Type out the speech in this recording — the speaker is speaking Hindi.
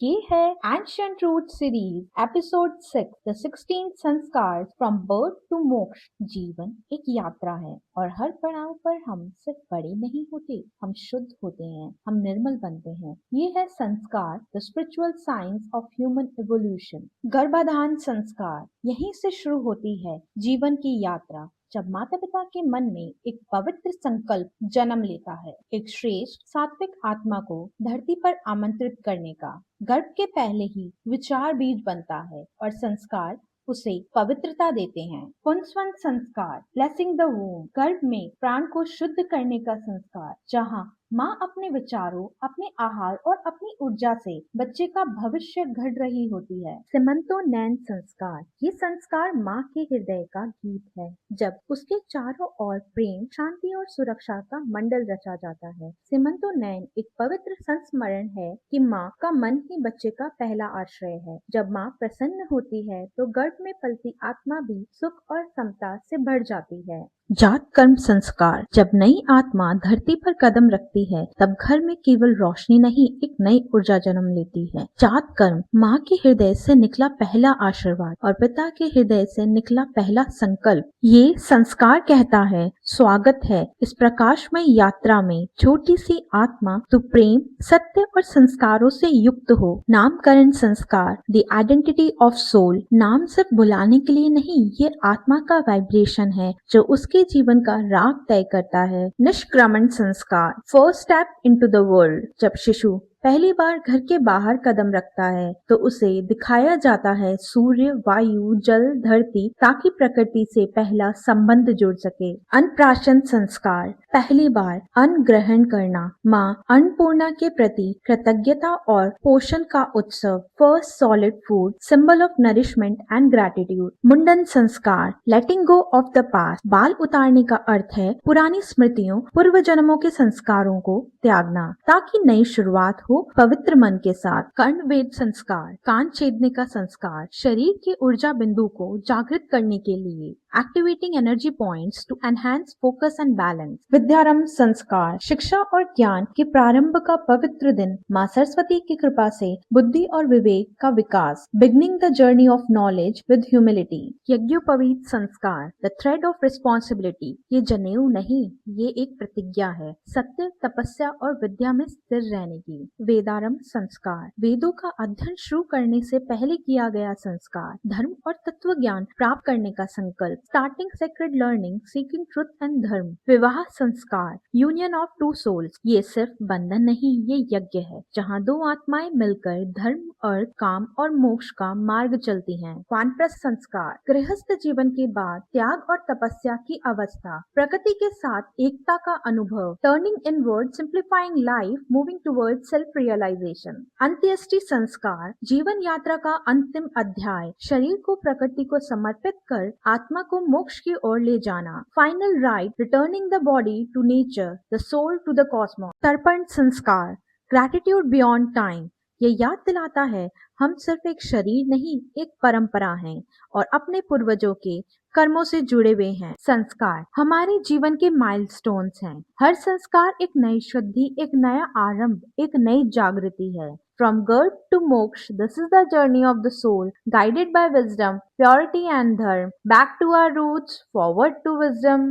ये है ancient root series episode 6 the 16 sanskar from birth to मोक्ष। जीवन एक यात्रा है और हर पड़ाव पर हम सिर्फ बड़े नहीं होते, हम शुद्ध होते हैं, हम निर्मल बनते हैं। ये है संस्कार, the spiritual science of human evolution. गर्भाधान संस्कार, यहीं से शुरू होती है जीवन की यात्रा। जब माता पिता के मन में एक पवित्र संकल्प जन्म लेता है, एक श्रेष्ठ सात्विक आत्मा को धरती पर आमंत्रित करने का, गर्भ के पहले ही विचार बीज बनता है और संस्कार उसे पवित्रता देते हैं। पुंसवन संस्कार, ब्लेसिंग द वूम, गर्भ में प्राण को शुद्ध करने का संस्कार, जहाँ माँ अपने विचारों, अपने आहार और अपनी ऊर्जा से बच्चे का भविष्य गढ़ रही होती है। सीमंतो नैन संस्कार, ये संस्कार माँ के हृदय का गीत है, जब उसके चारों ओर प्रेम, शांति और सुरक्षा का मंडल रचा जाता है। सीमंतो नैन एक पवित्र संस्मरण है कि माँ का मन ही बच्चे का पहला आश्रय है। जब माँ प्रसन्न होती है तो गर्भ में पलती आत्मा भी सुख और समता से भर जाती है। जात कर्म संस्कार, जब नई आत्मा धरती पर कदम रखती है तब घर में केवल रोशनी नहीं, एक नई ऊर्जा जन्म लेती है। जात कर्म, माँ के हृदय से निकला पहला आशीर्वाद और पिता के हृदय से निकला पहला संकल्प। ये संस्कार कहता है, स्वागत है इस प्रकाशमय यात्रा में, छोटी सी आत्मा तू प्रेम, सत्य और संस्कारों से युक्त हो। नामकरण संस्कार, द आइडेंटिटी ऑफ सोल, नाम सिर्फ बुलाने के लिए नहीं, ये आत्मा का वाइब्रेशन है जो उसके जीवन का राग तय करता है। निष्क्रमण संस्कार, first step into the world, जब शिशु पहली बार घर के बाहर कदम रखता है तो उसे दिखाया जाता है सूर्य, वायु, जल, धरती, ताकि प्रकृति से पहला संबंध जुड़ सके। अन्नप्राशन संस्कार, पहली बार अन्न ग्रहण करना, माँ अन्नपूर्णा के प्रति कृतज्ञता और पोषण का उत्सव। First solid food, symbol of nourishment and gratitude. मुंडन संस्कार, लेटिंग गो ऑफ द पास्ट, बाल उतारने का अर्थ है पुरानी स्मृतियों, पूर्व जन्मों के संस्कारों को त्यागना ताकि नई शुरुआत हो पवित्र मन के साथ। कर्णवेद संस्कार, कान छेदने का संस्कार, शरीर के ऊर्जा बिंदु को जागृत करने के लिए, activating energy points to enhance focus and balance. विद्यारंभ संस्कार, शिक्षा और ज्ञान के प्रारंभ का पवित्र दिन, माँ सरस्वती की कृपा से बुद्धि और विवेक का विकास। Beginning the journey of knowledge with humility. यज्ञोपवीत संस्कार, द थ्रेड ऑफ रिस्पॉन्सिबिलिटी, ये जनेऊ नहीं, ये एक प्रतिज्ञा है, सत्य, तपस्या और विद्या में स्थिर रहने की। वेदारंभ संस्कार, वेदों का अध्ययन शुरू करने से पहले किया गया संस्कार, धर्म और तत्व ज्ञान प्राप्त करने का संकल्प। Starting sacred learning, seeking truth and धर्म। विवाह संस्कार, यूनियन ऑफ टू सोल्स, ये सिर्फ बंधन नहीं, ये यज्ञ है जहाँ दो आत्माएं मिलकर धर्म, अर्थ, काम और मोक्ष का मार्ग चलती हैं। वानप्रस्थ संस्कार, गृहस्थ जीवन के बाद त्याग और तपस्या की अवस्था, प्रकृति के साथ एकता का अनुभव। Turning inward, simplifying life, moving toward self realisation. अंत्येष्टि संस्कार, जीवन यात्रा का अंतिम अध्याय, शरीर को प्रकृति को समर्पित कर आत्मा को मोक्ष की ओर ले जाना। Final rite, returning the body to nature, the soul to the cosmos. तर्पण संस्कार, ग्रैटिट्यूड बियॉन्ड टाइम, ये याद दिलाता है हम सिर्फ एक शरीर नहीं, एक परंपरा हैं और अपने पूर्वजों के कर्मों से जुड़े हुए हैं। संस्कार हमारे जीवन के माइलस्टोन्स हैं। हर संस्कार एक नई शुद्धि, एक नया आरंभ, एक नई जागृति है। From birth to moksha, this is the journey of the soul, guided by wisdom, purity and dharma. Back to our roots, forward to wisdom.